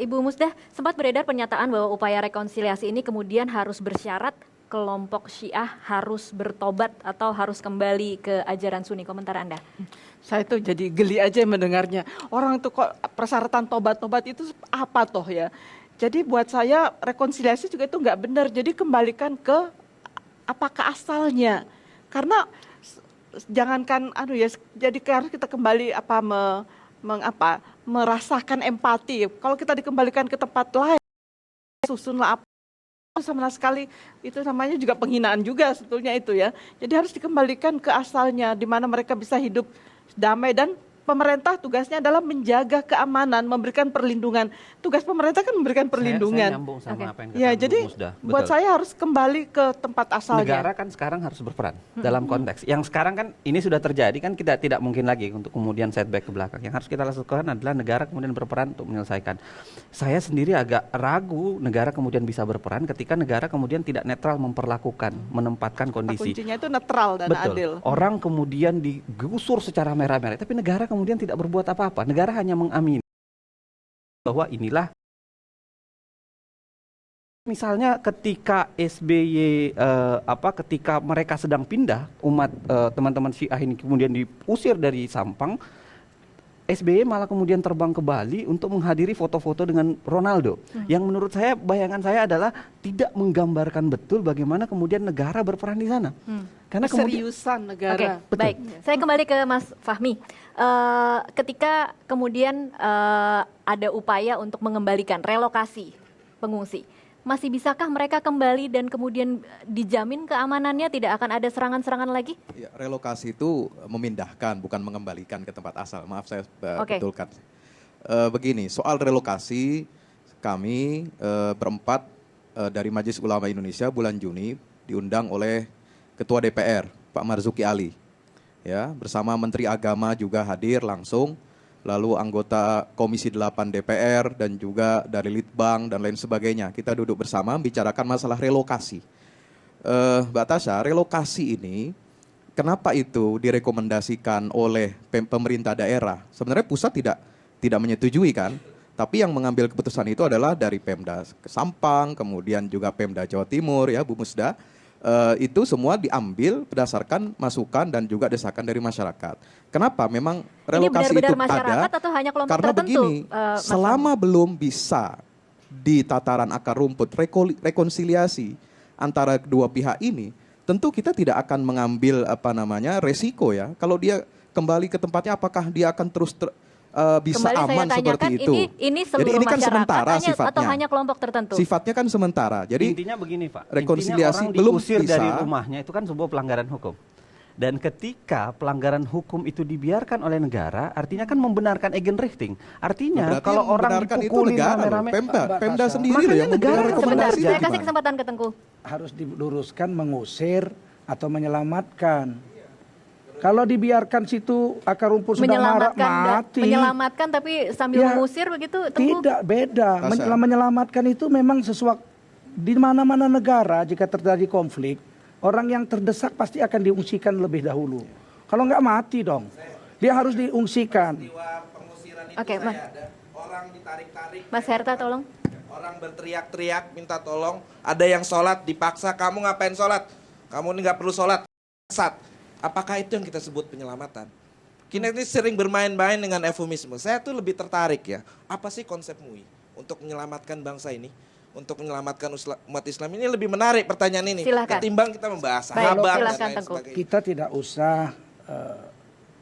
Ibu Musdah, sempat beredar pernyataan bahwa upaya rekonsiliasi ini kemudian harus bersyarat kelompok Syiah harus bertobat atau harus kembali ke ajaran Sunni. Komentar Anda? Saya tuh jadi geli aja mendengarnya. Orang tuh kok persyaratan tobat-tobat itu apa toh ya? Jadi buat saya rekonsiliasi juga itu nggak benar. Jadi kembalikan ke apakah asalnya. Karena jangankan jadi harus kita kembali merasakan empati. Kalau kita dikembalikan ke tempat lain, susunlah apa sama sekali, itu namanya juga penghinaan juga sebetulnya itu ya. Jadi harus dikembalikan ke asalnya di mana mereka bisa hidup damai, dan pemerintah tugasnya adalah menjaga keamanan, memberikan perlindungan. Tugas pemerintah kan memberikan perlindungan. Saya nyambung sama apa yang ya, kata jadi Bu Musdah. buat Betul. saya harus kembali ke tempat asalnya. Negara kan sekarang harus berperan dalam konteks. Yang sekarang kan ini sudah terjadi kan, kita tidak mungkin lagi untuk kemudian setback ke belakang. Yang harus kita lakukan adalah negara kemudian berperan untuk menyelesaikan. Saya sendiri agak ragu negara kemudian bisa berperan ketika negara kemudian tidak netral memperlakukan, menempatkan kondisi. Kuncinya itu netral dan Betul. adil. Orang kemudian digusur secara merah-merah, tapi negara kemudian tidak berbuat apa-apa. Negara hanya mengamini bahwa inilah. Misalnya ketika SBY ketika mereka sedang pindah, umat teman-teman Syiah ini kemudian diusir dari Sampang, SBY malah kemudian terbang ke Bali untuk menghadiri foto-foto dengan Ronaldo. Yang menurut saya, bayangan saya adalah tidak menggambarkan betul bagaimana kemudian negara berperan di sana. Karena Keseriusan negara. Oke, baik. Saya kembali ke Mas Fahmi. Ketika kemudian ada upaya untuk mengembalikan relokasi pengungsi, masih bisakah mereka kembali dan kemudian dijamin keamanannya, tidak akan ada serangan-serangan lagi? Ya, relokasi itu memindahkan, bukan mengembalikan ke tempat asal. Maaf saya betulkan. Begini, soal relokasi, kami berempat dari Majelis Ulama Indonesia bulan Juni diundang oleh Ketua DPR, Pak Marzuki Ali. Ya, bersama Menteri Agama juga hadir langsung. Lalu anggota Komisi 8 DPR dan juga dari Litbang dan lain sebagainya. Kita duduk bersama membicarakan masalah relokasi. Mbak Tasha, relokasi ini kenapa itu direkomendasikan oleh pemerintah daerah? Sebenarnya pusat tidak menyetujui kan? Tapi yang mengambil keputusan itu adalah dari Pemda Sampang, kemudian juga Pemda Jawa Timur ya Bu Musda. Itu semua diambil berdasarkan masukan dan juga desakan dari masyarakat. Kenapa? Memang relokasi ini benar-benar itu masyarakat ada atau hanya kelompok karena tertentu? begini, selama belum bisa di tataran akar rumput rekonsiliasi antara kedua pihak ini, tentu kita tidak akan mengambil resiko ya. Kalau dia kembali ke tempatnya, apakah dia akan terus bisa kembali aman seperti itu? Ini seluruh Jadi ini kan masyarakat sementara sifatnya. atau hanya kelompok tertentu? Sifatnya kan sementara. Jadi intinya begini Pak, rekonsiliasi orang belum diusir bisa dari rumahnya itu kan sebuah pelanggaran hukum. Dan ketika pelanggaran hukum itu dibiarkan oleh negara, artinya kan membenarkan Eigenrechting. Artinya kalau orang dipukuli rame-rame, Pemda sendiri loh yang memberikan rekomendasi. Saya kasih kesempatan ke Tengku. Harus diluruskan mengusir atau menyelamatkan. Kalau dibiarkan situ akar rumput sudah mati. Menyelamatkan tapi sambil mengusir begitu, Tengku? Tidak, beda. Menyelamatkan itu memang sesuatu di mana-mana negara jika terjadi konflik, orang yang terdesak pasti akan diungsikan lebih dahulu. Kalau nggak mati dong. Dia harus diungsikan. Oke, Mas. Orang ditarik-tarik. Mas Herta tolong. Orang berteriak-teriak minta tolong. Ada yang sholat dipaksa, kamu ngapain sholat? Kamu ini nggak perlu sholat. Apakah itu yang kita sebut penyelamatan? Kita ini sering bermain-main dengan eufemisme. Saya tuh lebih tertarik ya. Apa sih konsep MUI untuk menyelamatkan bangsa ini? Untuk menyelamatkan umat Islam ini lebih menarik pertanyaan ini. Silakan. Ketimbang kita membahas sahabat dan lain sebagainya. Kita tidak usah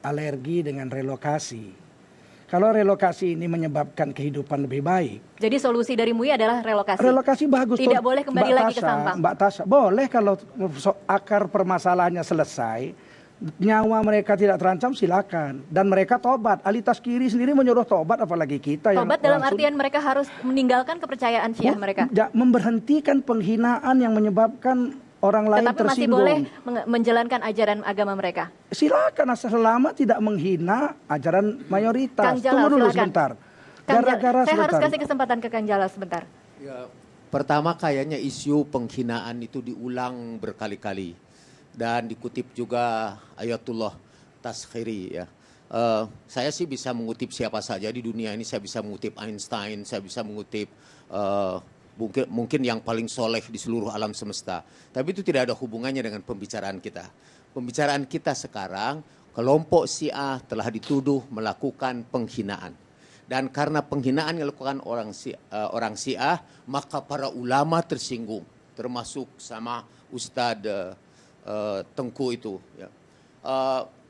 alergi dengan relokasi. Kalau relokasi ini menyebabkan kehidupan lebih baik. Jadi solusi dari MUI adalah relokasi. Relokasi bagus. Tidak boleh kembali lagi ke Sampang. Mbak Tasha, boleh kalau akar permasalahannya selesai. nyawa mereka tidak terancam silakan, dan mereka tobat. Ali Tazkiri sendiri menyuruh tobat, apalagi kita yang tobat dalam artian mereka harus meninggalkan kepercayaan Syiah mereka. Memberhentikan penghinaan yang menyebabkan orang lain tetapi tersinggung. masih boleh menjalankan ajaran agama mereka. Silakan selama tidak menghina ajaran mayoritas. Kang Jalal, Tunggu dulu silakan. sebentar. Saya harus kasih kesempatan ke Kang Jalal sebentar. Ya, pertama kayaknya isu penghinaan itu diulang berkali-kali. Dan dikutip juga Ayatullah Tazkiri ya. Saya sih bisa mengutip siapa saja di dunia ini. Saya bisa mengutip Einstein, saya bisa mengutip mungkin yang paling soleh di seluruh alam semesta. Tapi itu tidak ada hubungannya dengan pembicaraan kita. Pembicaraan kita sekarang, kelompok Syiah telah dituduh melakukan penghinaan. Dan karena penghinaan yang dilakukan orang Syiah, maka para ulama tersinggung. Termasuk sama Ustadz Tengku itu. Ya.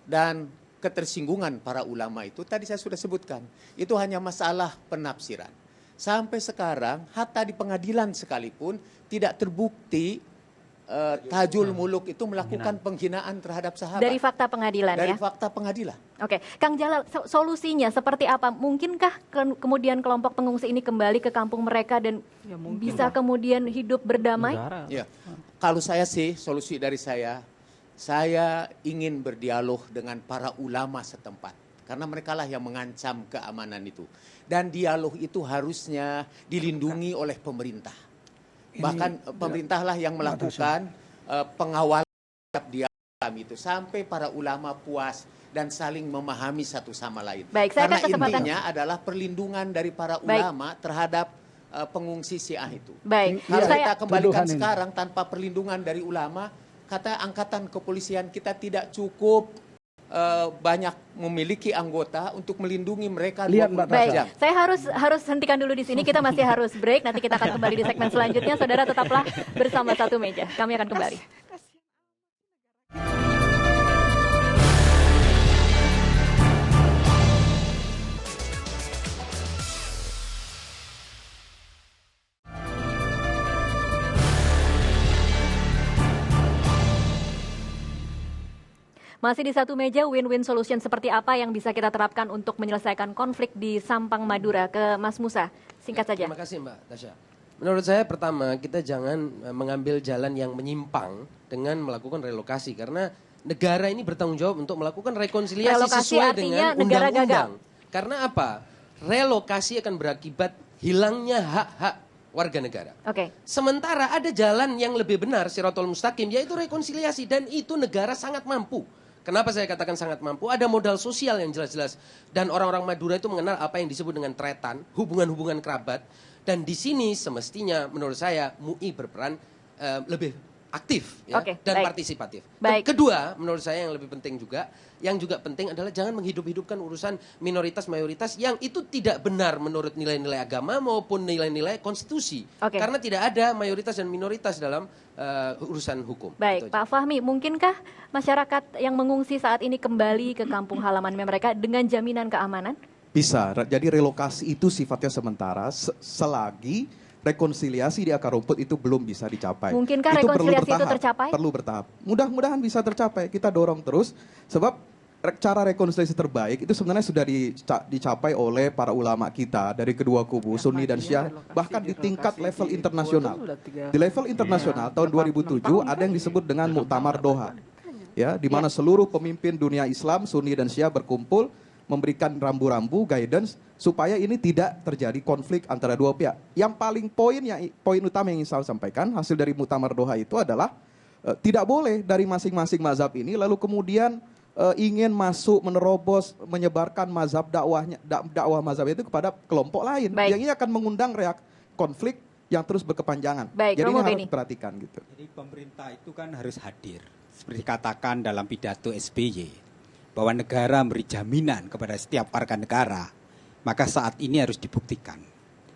Dan ketersinggungan para ulama itu, tadi saya sudah sebutkan, itu hanya masalah penafsiran. Sampai sekarang, hatta di pengadilan sekalipun, tidak terbukti Tajul Muluk itu melakukan penghinaan terhadap sahabat. Dari fakta pengadilan Dari ya? fakta pengadilan. Oke, Kang Jalal, solusinya seperti apa? Mungkinkah kemudian kelompok pengungsi ini kembali ke kampung mereka dan bisa kemudian hidup berdamai? Ya. Kalau saya sih, solusi dari saya ingin berdialog dengan para ulama setempat. Karena merekalah yang mengancam keamanan itu. Dan dialog itu harusnya dilindungi oleh pemerintah. Bahkan pemerintahlah yang melakukan pengawalan terhadap dialog itu. Sampai para ulama puas dan saling memahami satu sama lain. Baik, saya karena akan intinya adalah perlindungan dari para ulama terhadap pengungsi Syiah itu. Baik, Kalau kita kembalikan sekarang tanpa perlindungan dari ulama, kata angkatan kepolisian kita tidak cukup banyak memiliki anggota untuk melindungi mereka. Baik, saya harus hentikan dulu di sini. Kita masih harus break. Nanti kita akan kembali di segmen selanjutnya. Saudara tetaplah bersama Satu Meja. Kami akan kembali. Masih di Satu Meja, win-win solution seperti apa yang bisa kita terapkan untuk menyelesaikan konflik di Sampang Madura? Ke Mas Musa, singkat saja. Terima kasih Mbak Tasya. Menurut saya pertama, kita jangan mengambil jalan yang menyimpang dengan melakukan relokasi. Karena negara ini bertanggung jawab untuk melakukan rekonsiliasi Relokasi sesuai artinya dengan negara gagal. undang-undang. Karena apa? Relokasi akan berakibat hilangnya hak-hak warga negara. Oke. Sementara ada jalan yang lebih benar, Shirathul Mustaqim, yaitu rekonsiliasi. Dan itu negara sangat mampu. Kenapa saya katakan sangat mampu? Ada modal sosial yang jelas-jelas. Dan orang-orang Madura itu mengenal apa yang disebut dengan tretan, hubungan-hubungan kerabat. Dan di sini semestinya menurut saya MUI berperan lebih aktif ya, dan partisipatif. Kedua, menurut saya yang lebih penting juga, yang juga penting adalah jangan menghidup-hidupkan urusan minoritas-mayoritas yang itu tidak benar menurut nilai-nilai agama maupun nilai-nilai konstitusi. Karena tidak ada mayoritas dan minoritas dalam urusan hukum. Baik, Pak Fahmi, mungkinkah masyarakat yang mengungsi saat ini kembali ke kampung halaman mereka dengan jaminan keamanan? Bisa, jadi relokasi itu sifatnya sementara selagi rekonsiliasi di akar rumput itu belum bisa dicapai. Mungkinkah itu rekonsiliasi itu tercapai? Perlu bertahap. Mudah-mudahan bisa tercapai. Kita dorong terus sebab cara rekonsiliasi terbaik itu sebenarnya sudah dicapai oleh para ulama kita dari kedua kubu Sunni dan Syiah, bahkan di tingkat level internasional. Di level internasional tahun 2007 ada yang disebut dengan Muktamar Doha. Ya, di mana seluruh pemimpin dunia Islam Sunni dan Syiah berkumpul memberikan rambu-rambu guidance supaya ini tidak terjadi konflik antara dua pihak. Yang paling poin utama yang ingin saya sampaikan hasil dari Muktamar Doha itu adalah tidak boleh dari masing-masing mazhab ini lalu kemudian ingin masuk menerobos menyebarkan mazhab dakwah mazhab itu kepada kelompok lain. Yang ini akan mengundang konflik yang terus berkepanjangan. Jadi ini harus diperhatikan gitu. Jadi pemerintah itu kan harus hadir. Seperti katakan dalam pidato SBY bahwa negara memberi jaminan kepada setiap warga negara, maka saat ini harus dibuktikan.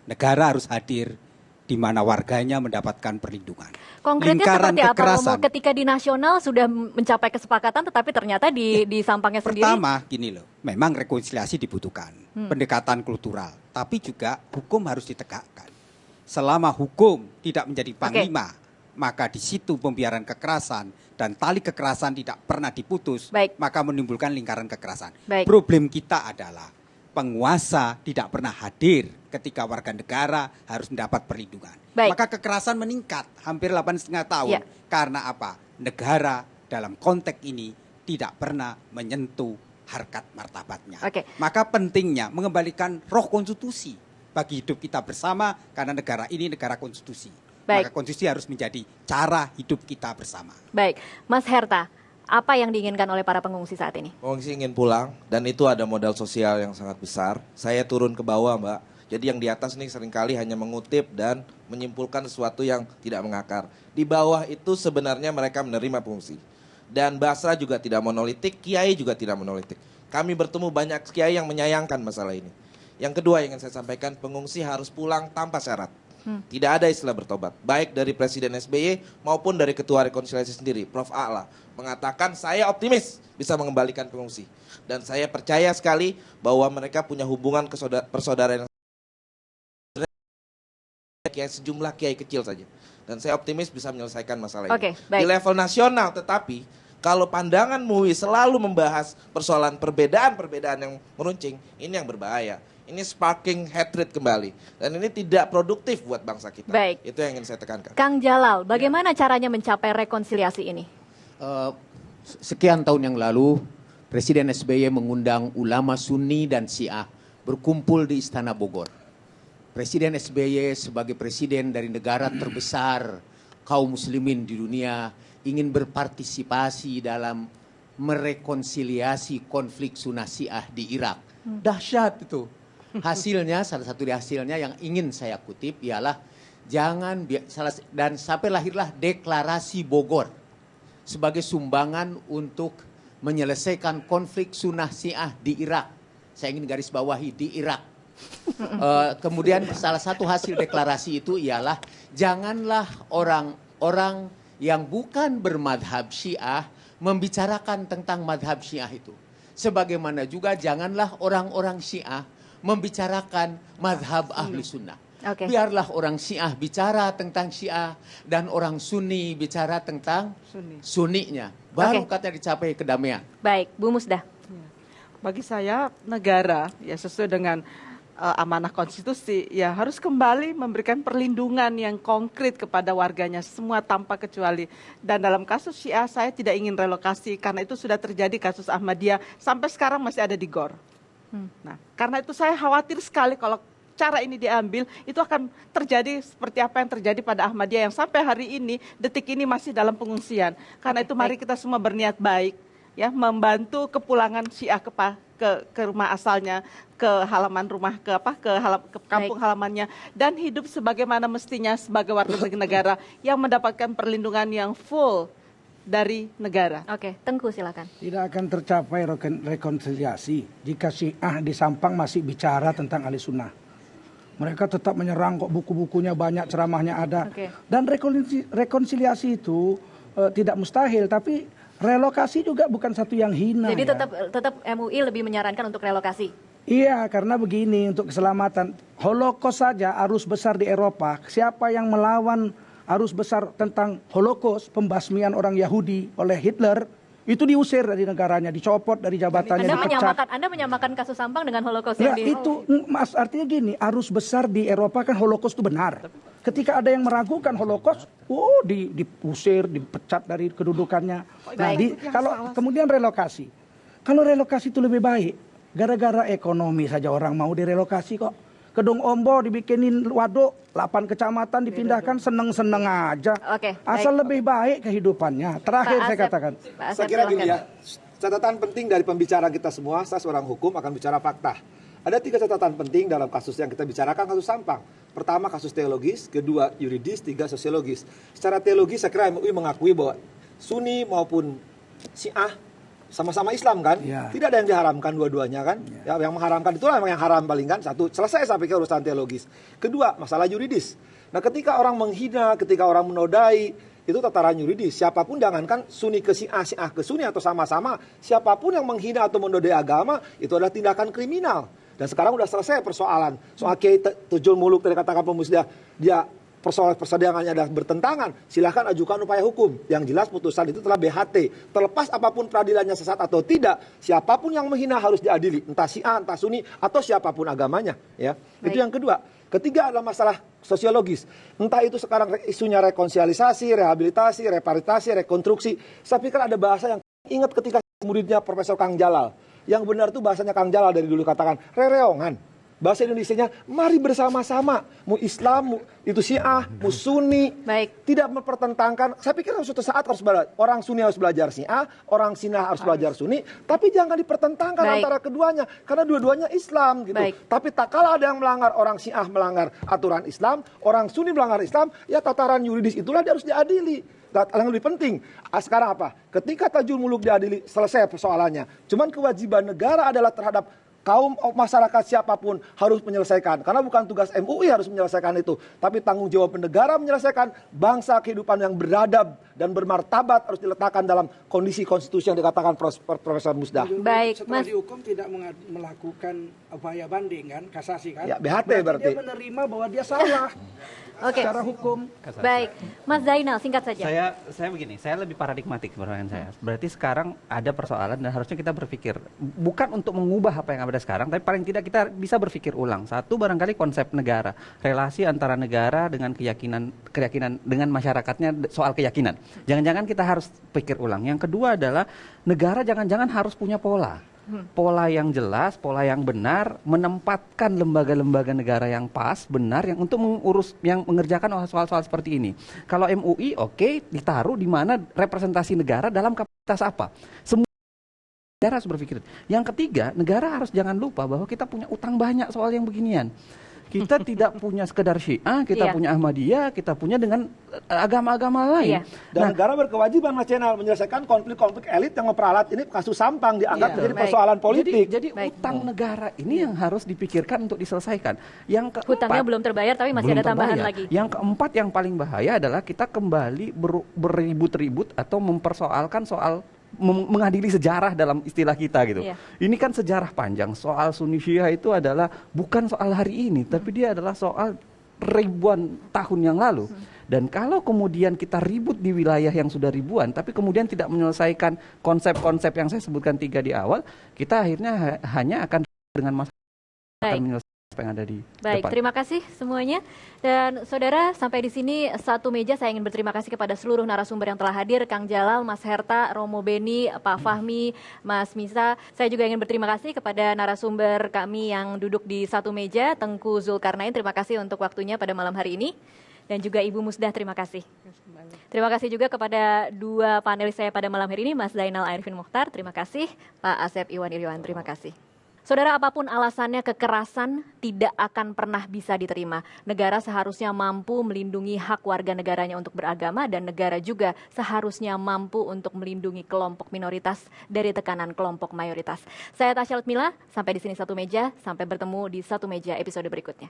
Negara harus hadir di mana warganya mendapatkan perlindungan. Konkretnya seperti apa? Romo, ketika di nasional sudah mencapai kesepakatan, tetapi ternyata di Sampangnya sendiri. Pertama, gini loh, memang rekonsiliasi dibutuhkan, pendekatan kultural, tapi juga hukum harus ditegakkan. Selama hukum tidak menjadi panglima, maka di situ pembiaran kekerasan dan tali kekerasan tidak pernah diputus, maka menimbulkan lingkaran kekerasan. Problem kita adalah penguasa tidak pernah hadir ketika warga negara harus mendapat perlindungan. Maka kekerasan meningkat hampir 8,5 tahun. Karena apa? Negara dalam konteks ini tidak pernah menyentuh harkat martabatnya. Maka pentingnya mengembalikan roh konstitusi bagi hidup kita bersama, karena negara ini negara konstitusi. Maka konstitusi harus menjadi cara hidup kita bersama. Baik, Mas Herta, apa yang diinginkan oleh para pengungsi saat ini? Pengungsi ingin pulang, dan itu ada modal sosial yang sangat besar. Saya turun ke bawah, Mbak. Jadi yang di atas nih seringkali hanya mengutip dan menyimpulkan sesuatu yang tidak mengakar. Di bawah itu sebenarnya mereka menerima pengungsi. Dan Basra juga tidak monolitik, Kiai juga tidak monolitik. Kami bertemu banyak Kiai yang menyayangkan masalah ini. Yang kedua yang ingin saya sampaikan, pengungsi harus pulang tanpa syarat. Tidak ada istilah bertobat. Baik dari Presiden SBY maupun dari Ketua Rekonsiliasi sendiri, Prof. A'la, mengatakan saya optimis bisa mengembalikan pengungsi. Dan saya percaya sekali bahwa mereka punya hubungan persaudaraan yang sejumlah kiai kecil saja. Dan saya optimis bisa menyelesaikan masalah ini. Di level nasional, tetapi kalau pandangan MUI selalu membahas persoalan perbedaan-perbedaan yang meruncing, ini yang berbahaya. Ini sparking hatred kembali. Dan ini tidak produktif buat bangsa kita. Itu yang ingin saya tekankan. Kang Jalal, bagaimana caranya mencapai rekonsiliasi ini? Sekian tahun yang lalu, Presiden SBY mengundang ulama Sunni dan Syiah berkumpul di Istana Bogor. Presiden SBY sebagai presiden dari negara terbesar kaum muslimin di dunia ingin berpartisipasi dalam merekonsiliasi konflik Sunnah Syiah di Irak. Dahsyat itu. Hasilnya, salah satu dari hasilnya yang ingin saya kutip ialah dan sampai lahirlah Deklarasi Bogor sebagai sumbangan untuk menyelesaikan konflik Sunnah Syiah di Irak. Saya ingin garis bawahi di Irak. Kemudian salah satu hasil deklarasi itu ialah janganlah orang-orang yang bukan bermadhab Syiah membicarakan tentang madhab Syiah itu. Sebagaimana juga janganlah orang-orang Syiah membicarakan madhab ahli sunnah. Biarlah orang Syiah bicara tentang Syiah dan orang Sunni bicara tentang Sunninya. Baru kata dicapai kedamaian. Baik, Bu Musdah. Bagi saya negara ya sesuai dengan amanah konstitusi ya harus kembali memberikan perlindungan yang konkret kepada warganya semua tanpa kecuali. Dan dalam kasus Syiah saya tidak ingin relokasi karena itu sudah terjadi kasus Ahmadiyah sampai sekarang masih ada di GOR. Nah, karena itu saya khawatir sekali kalau cara ini diambil itu akan terjadi seperti apa yang terjadi pada Ahmadiyah yang sampai hari ini detik ini masih dalam pengungsian. Karena itu mari kita semua berniat baik ya membantu kepulangan Syiah ke rumah asalnya, ke halaman rumah, ke kampung halamannya dan hidup sebagaimana mestinya sebagai warga negara yang mendapatkan perlindungan yang full dari negara. Tengku silakan. Tidak akan tercapai rekonsiliasi jika Syiah di Sampang masih bicara tentang ahli sunnah. Mereka tetap menyerang kok, buku-bukunya banyak, ceramahnya ada. Dan rekonsiliasi itu tidak mustahil, tapi relokasi juga bukan satu yang hina. Jadi tetap MUI lebih menyarankan untuk relokasi. Iya, karena begini, untuk keselamatan. Holocaust saja arus besar di Eropa, siapa yang melawan arus besar tentang Holocaust, pembasmian orang Yahudi oleh Hitler, itu diusir dari negaranya, dicopot dari jabatannya, dipecat. Anda menyamakan kasus Sampang dengan Holocaust yang itu Mas, artinya gini, arus besar di Eropa kan Holocaust itu benar. Ketika ada yang meragukan Holocaust, diusir, dipecat dari kedudukannya. Nah, kalau kemudian relokasi. Kalau relokasi itu lebih baik, gara-gara ekonomi saja orang mau direlokasi kok. Kedung Ombo dibikinin waduk, 8 kecamatan dipindahkan, seneng-seneng aja. Asal lebih baik kehidupannya. Terakhir saya katakan. Saya kira gini ya, catatan penting dari pembicara kita semua, saya seorang hukum akan bicara fakta. Ada 3 catatan penting dalam kasus yang kita bicarakan, kasus Sampang. Pertama kasus teologis, kedua yuridis, 3 sosiologis. Secara teologis saya kira MUI mengakui bahwa Sunni maupun Syiah sama-sama Islam kan, tidak ada yang diharamkan dua-duanya kan, yang mengharamkan itulah yang haram paling kan. Satu, selesai sampai ke urusan teologis. Kedua, masalah yuridis. Nah, ketika orang menghina, ketika orang menodai, itu tataran yuridis. Siapapun, jangankan Sunni ke Syiah, Syiah ke Sunni atau sama-sama, siapapun yang menghina atau menodai agama itu adalah tindakan kriminal. Dan sekarang udah selesai persoalan soal Kiai Tujul Muluk dari katakan pemusda, dia persidangannya ada bertentangan, silahkan ajukan upaya hukum. Yang jelas putusan itu telah BHT. Terlepas apapun peradilannya sesat atau tidak, siapapun yang menghina harus diadili, entah Syiah, entah Sunni, atau siapapun agamanya. Ya, itu yang kedua. Ketiga adalah masalah sosiologis. Entah itu sekarang isunya rekonsiliasi, rehabilitasi, reparitasi, rekonstruksi. Saya pikir ada bahasa yang ingat ketika muridnya Profesor Kang Jalal. Yang benar itu bahasanya Kang Jalal dari dulu katakan, rereongan. Bahasa Indonesianya, mari bersama-sama. Mu Islam, mu itu Syiah, mu Sunni. Baik. Tidak mempertentangkan. Saya pikir suatu saat harus belajar. Orang Sunni harus belajar Syiah, orang Syiah harus belajar Sunni. Tapi jangan dipertentangkan antara keduanya. Karena dua-duanya Islam gitu. Tapi tak kalah ada yang melanggar, orang Syiah melanggar aturan Islam, orang Sunni melanggar Islam, ya tataran yuridis itulah dia harus diadili. Yang lebih penting, sekarang apa? Ketika Tajul Muluk diadili, selesai persoalannya. Cuman kewajiban negara adalah terhadap kaum masyarakat siapapun harus menyelesaikan. Karena bukan tugas MUI harus menyelesaikan itu. Tapi tanggung jawab negara menyelesaikan. Bangsa kehidupan yang beradab dan bermartabat harus diletakkan dalam kondisi konstitusi yang dikatakan Profesor Musdah. Baik, setelah dihukum tidak melakukan upaya banding kan, kasasi kan? Ya, BHT berarti. Dia menerima bahwa dia salah. Oke. Secara hukum. Baik, Mas Zainal singkat saja. Saya begini, saya lebih paradigmatik pertanyaan saya. Berarti sekarang ada persoalan dan harusnya kita berpikir bukan untuk mengubah apa yang ada sekarang, tapi paling tidak kita bisa berpikir ulang. Satu, barangkali konsep negara, relasi antara negara dengan keyakinan dengan masyarakatnya soal keyakinan. Jangan-jangan kita harus pikir ulang. Yang kedua adalah negara jangan-jangan harus punya pola. Pola yang jelas, pola yang benar, menempatkan lembaga-lembaga negara yang pas, benar, yang untuk yang mengerjakan soal-soal seperti ini. Kalau MUI, oke, ditaruh di mana representasi negara dalam kapasitas apa. Semua negara harus berpikir. Yang ketiga, negara harus jangan lupa bahwa kita punya utang banyak soal yang beginian. Kita tidak punya sekedar Syiah, kita punya Ahmadiyah, kita punya dengan agama-agama lain. Dan negara berkewajiban nasional menyelesaikan konflik-konflik elit yang memperalat ini kasus Sampang dianggap menjadi persoalan politik. Jadi utang negara ini yang harus dipikirkan untuk diselesaikan. Yang keempat, hutangnya belum terbayar tapi masih ada tambahan lagi. Yang keempat yang paling bahaya adalah kita kembali berribut-ribut atau mempersoalkan soal mengadili sejarah dalam istilah kita gitu. Ini kan sejarah panjang. Soal Sunni Syiah itu adalah bukan soal hari ini, tapi dia adalah soal ribuan tahun yang lalu. Dan kalau kemudian kita ribut di wilayah yang sudah ribuan, tapi kemudian tidak menyelesaikan konsep-konsep yang saya sebutkan 3 di awal, kita akhirnya hanya akan dengan masalah akan menyelesaikan yang ada di depan. Terima kasih semuanya. Dan saudara, sampai di sini satu meja saya ingin berterima kasih kepada seluruh narasumber yang telah hadir, Kang Jalal, Mas Herta, Romo Beni, Pak Fahmi, Mas Misa. Saya juga ingin berterima kasih kepada narasumber kami yang duduk di satu meja, Tengku Zulkarnain. Terima kasih untuk waktunya pada malam hari ini. Dan juga Ibu Musdah, terima kasih. Terima kasih juga kepada dua panelis saya pada malam hari ini, Mas Zainal Arifin Mukhtar, terima kasih. Pak Asep Iwan Iryawan, terima kasih. Saudara, apapun alasannya, kekerasan tidak akan pernah bisa diterima. Negara seharusnya mampu melindungi hak warga negaranya untuk beragama, dan negara juga seharusnya mampu untuk melindungi kelompok minoritas dari tekanan kelompok mayoritas. Saya Tasya Lutmila, sampai di sini satu meja, sampai bertemu di satu meja episode berikutnya.